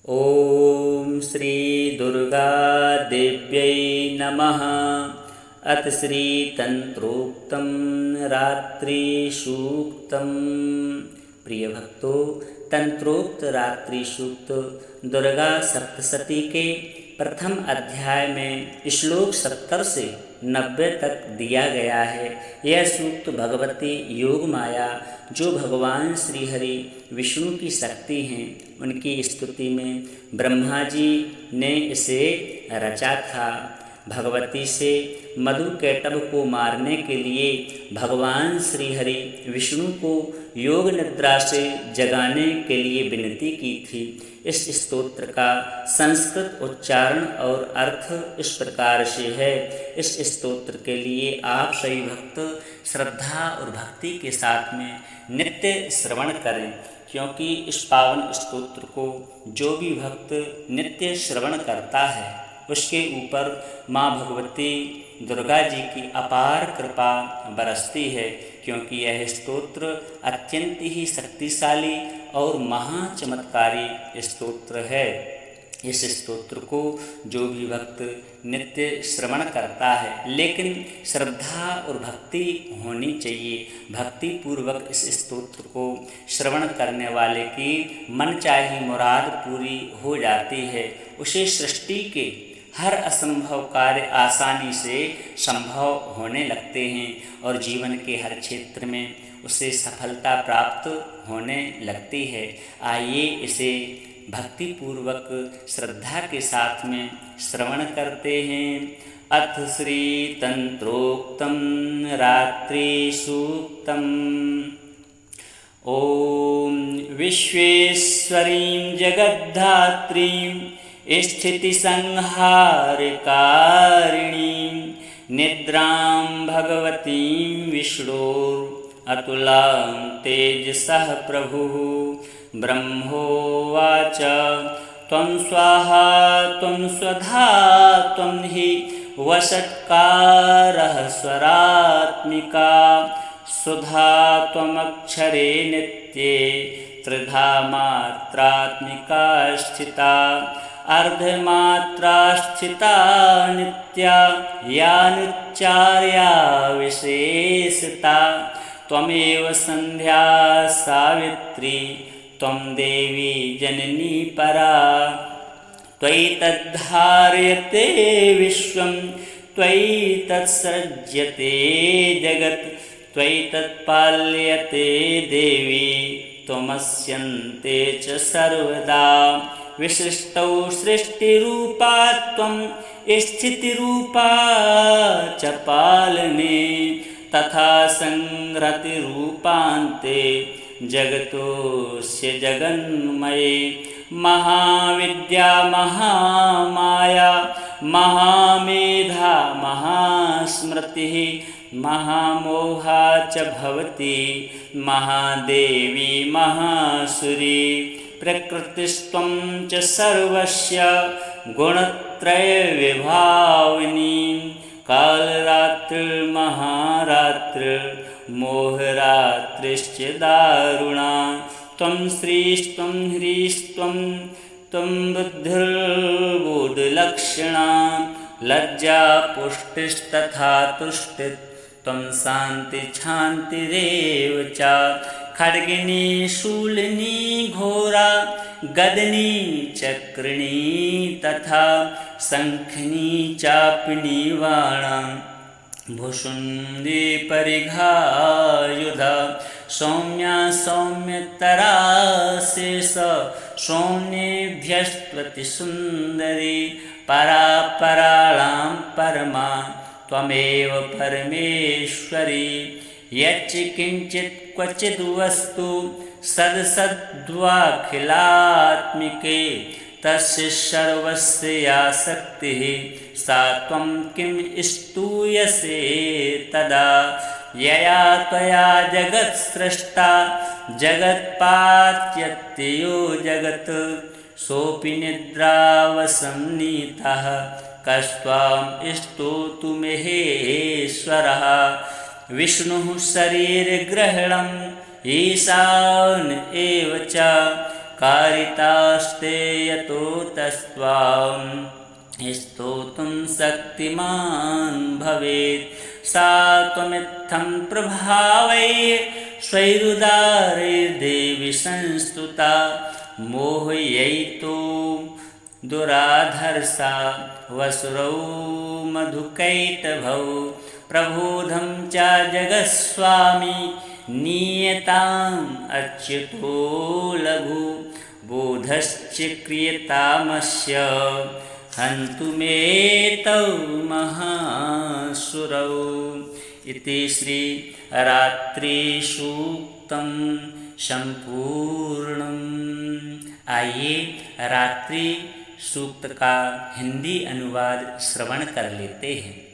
ॐ श्री दुर्गा देव्यै नमः। अथ श्री तंत्रोक्तं रात्रि सूक्तम्। प्रिय भक्तों, तंत्रोक्त रात्रि सूक्त दुर्गा सप्तशती के प्रथम अध्याय में श्लोक 70 से 90 तक दिया गया है। यह सूक्त भगवती योग माया, जो भगवान श्री हरि विष्णु की शक्ति हैं, उनकी स्तुति में ब्रह्मा जी ने इसे रचा था। भगवती से मधु कैटभ को मारने के लिए भगवान श्री हरि विष्णु को योग निद्रा से जगाने के लिए विनती की थी। इस स्तोत्र का संस्कृत उच्चारण और अर्थ इस प्रकार से है। इस स्तोत्र के लिए आप सभी भक्त श्रद्धा और भक्ति के साथ में नित्य श्रवण करें, क्योंकि इस पावन स्तोत्र को जो भी भक्त नित्य श्रवण करता है उसके ऊपर माँ भगवती दुर्गा जी की अपार कृपा बरसती है, क्योंकि यह स्तोत्र अत्यंत ही शक्तिशाली और महाचमत्कारी स्तोत्र है। इस स्तोत्र को जो भी भक्त नित्य श्रवण करता है, लेकिन श्रद्धा और भक्ति होनी चाहिए। भक्ति पूर्वक इस स्तोत्र को श्रवण करने वाले की मनचाही मुराद पूरी हो जाती है। उसे सृष्टि के हर असंभव कार्य आसानी से संभव होने लगते हैं और जीवन के हर क्षेत्र में उसे सफलता प्राप्त होने लगती है। आइए इसे भक्ति पूर्वक श्रद्धा के साथ में श्रवण करते हैं। अथ श्री तंत्रोक्तं रात्रि सूक्तम्। ओम विश्वेश्वरीं जगद्धात्रीं स्थिति संहारकारिणीं निद्रां भगवतीं विष्णोर् अतुलां तेजसः प्रभुः। ब्रह्मोवाच त्वं स्वाहा त्वं स्वधा त्वं हि वषट्कारः स्वरात्मिका सुधा त्वमक्षरे नित्ये त्रिधा मात्रात्मिका स्थिता अर्धमात्रा स्थिता नित्या यानुच्चार्या विशेषता त्वमेव संध्या सावित्री त्वं देवी जननी परा। त्वयि तद्धार्यते विश्वं त्वयि तत्सृज्यते जगत् त्वयि तत्पाल्यते देवी त्वमस्यन्ते च सर्वदा। विशिष्टौ सृष्टिरूपा त्वं स्थितिरूपा च पालने तथा संहृतिरूपान्ते जगतोऽस्य जगन्मये। महाविद्या महामाया महामेधा महास्मृतिः महामोहा च भवति महादेवी महासुरी। प्रकृतिस्त्वं च सर्वस्य गुणत्रयविभाविनी कालरात्रिर्महारात्रिर्मोहरात्रिश्च दारुणा। त्वं श्रीस्त्वं ह्रीस्त्वं त्वं बुद्धिर्बोधलक्षणा लज्जा पुष्टिस्तथा तुष्टिः त्वं शान्ति शान्तिरेव च। खड्गिनी शूलिनी घोरा गदनी चक्रिणी तथा शंखनी चापिनी वाणा भुषुंडी परिघायुधा सौम्या सौम्यतरा शेष सौम्येभ्यस्त्वति सुंदरी परा पराणां परमा त्वमेव परमेश्वरी। यच्च किंचित् क्वचिद् वस्तु सदसद्वाखिलात्मिके तस्य सर्वस्य या शक्तिः सा त्वं किं स्तूयसे तदा। यया त्वया जगत् सृष्टा जगत्पात्यत्यो जगत् सोऽपि निद्रावसन्नीतः कस्त्वां स्तोतुमहेश्वरः। विष्णुः शरीरग्रहणम् ईशान एव च कारितास्ते यतो तस्त्वां स्तोतुं शक्तिमान् भवेत्। सा त्वमित्थं प्रभावैः स्वैरुदारैर्देवि संस्तुता मोहयैतो दुराधर्षा वसुरौ मधुकैटभौ प्रबोधं च जगत्स्वामी नीयताम् अच्युतो लघु बोधश्च क्रियतामस्य हन्तुमेतौ महासुरौ। इति श्री रात्रि सूक्तं संपूर्णम्। आइए रात्रि सूक्त का हिंदी अनुवाद श्रवण कर लेते हैं।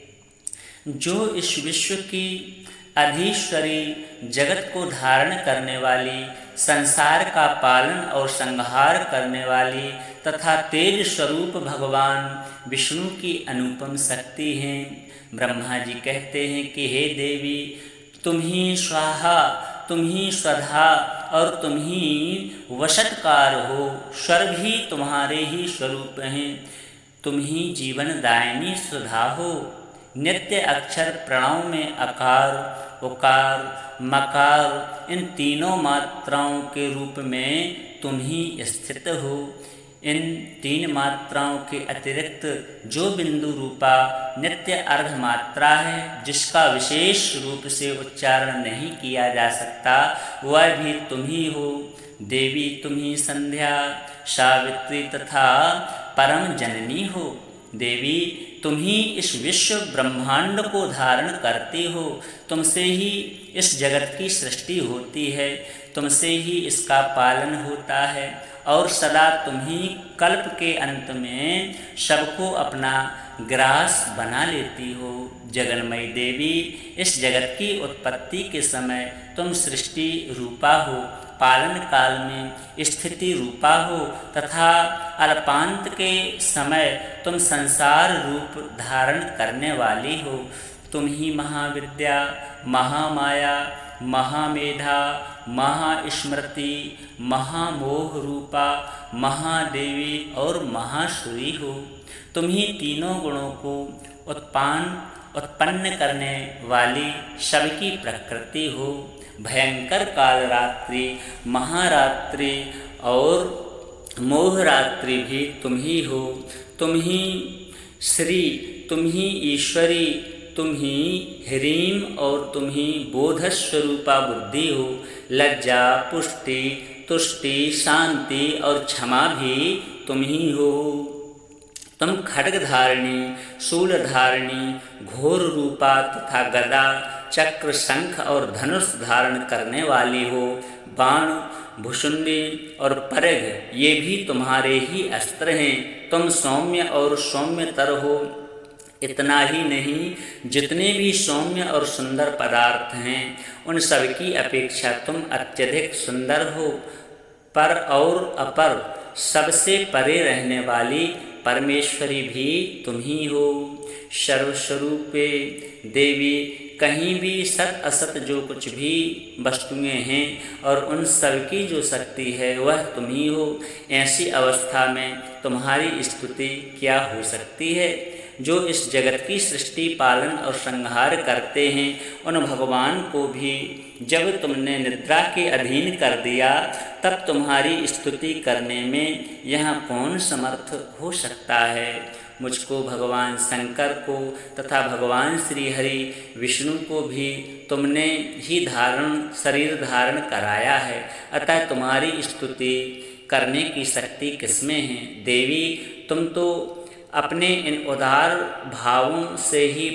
जो इस विश्व की अधीश्वरी, जगत को धारण करने वाली, संसार का पालन और संहार करने वाली तथा तेज स्वरूप भगवान विष्णु की अनुपम शक्ति हैं। ब्रह्मा जी कहते हैं कि हे देवी, तुम ही स्वाहा, तुम ही स्वधा और तुम ही वशटकार हो। स्वर भी तुम्हारे ही स्वरूप हैं। तुम ही जीवन दायिनी सुधा हो। नित्य अक्षर प्रणव में अकार, उकार, मकार इन तीनों मात्राओं के रूप में तुम ही स्थित हो। इन तीन मात्राओं के अतिरिक्त जो बिंदु रूपा नित्य अर्ध मात्रा है, जिसका विशेष रूप से उच्चारण नहीं किया जा सकता, वह भी तुम ही हो। देवी तुम ही संध्या, सावित्री तथा परम जननी हो। देवी तुम ही इस विश्व ब्रह्मांड को धारण करती हो। तुमसे ही इस जगत की सृष्टि होती है, तुमसे ही इसका पालन होता है और सदा तुम ही कल्प के अंत में सबको अपना ग्रास बना लेती हो। जगन्मयी देवी, इस जगत की उत्पत्ति के समय तुम सृष्टि रूपा हो, पालन काल में स्थिति रूपा हो तथा अल्पांत के समय तुम संसार रूप धारण करने वाली हो। तुम ही महाविद्या, महामाया, महामेधा, महास्मृति, महामोह रूपा, महादेवी और महासुरी हो। तुम ही तीनों गुणों को उत्पन्न करने वाली सबकी प्रकृति हो। भयंकर काल रात्रि, महारात्रि और मोहरात्रि भी तुम ही हो। तुम ही श्री, तुम ही ईश्वरी, तुम ही ह्रीम और तुम ही बोधस्वरूपा बुद्धि हो। लज्जा, पुष्टि, तुष्टि, शांति और क्षमा भी तुम ही हो। तुम खड्ग धारिणी, शूल धारिणी, घोर रूपा तथा गदा, चक्र, शंख और धनुष धारण करने वाली हो। बाण, भुषुंडी और परग ये भी तुम्हारे ही अस्त्र हैं। तुम सौम्य और सौम्यतर हो। इतना ही नहीं, जितने भी सौम्य और सुंदर पदार्थ हैं उन सबकी अपेक्षा तुम अत्यधिक सुंदर हो। पर और अपर सबसे परे रहने वाली परमेश्वरी भी तुम ही हो। सर्वस्वरूपे देवी, कहीं भी सत असत जो कुछ भी वस्तुएं हैं और उन सब की जो शक्ति है वह तुम ही हो। ऐसी अवस्था में तुम्हारी स्तुति क्या हो सकती है। जो इस जगत की सृष्टि, पालन और संहार करते हैं, उन भगवान को भी जब तुमने निद्रा के अधीन कर दिया, तब तुम्हारी स्तुति करने में यहाँ कौन समर्थ हो सकता है। मुझको भगवान शंकर को तथा भगवान श्री हरि विष्णु को भी तुमने ही शरीर धारण कराया है, अतः तुम्हारी स्तुति करने की शक्ति किसमें है। देवी, तुम तो अपने इन उदार भावों से ही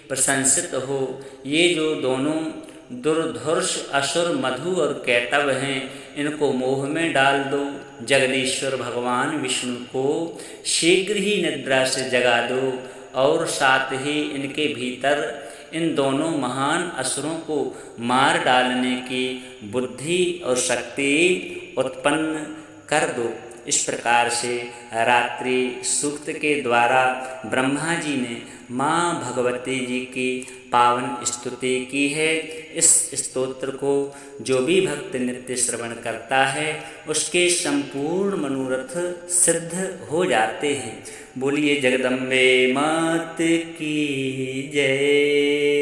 प्रशंसित हो। ये जो दोनों दुर्धर्ष असुर मधु और कैटव हैं, इनको मोह में डाल दो। जगदीश्वर भगवान विष्णु को शीघ्र ही निद्रा से जगा दो और साथ ही इनके भीतर इन दोनों महान असुरों को मार डालने की बुद्धि और शक्ति उत्पन्न कर दो। इस प्रकार से रात्रि सूक्त के द्वारा ब्रह्मा जी ने माँ भगवती जी की पावन स्तुति की है। इस स्तोत्र को जो भी भक्त नित्य श्रवण करता है उसके संपूर्ण मनोरथ सिद्ध हो जाते हैं। बोलिए जगदम्बे मात की जय।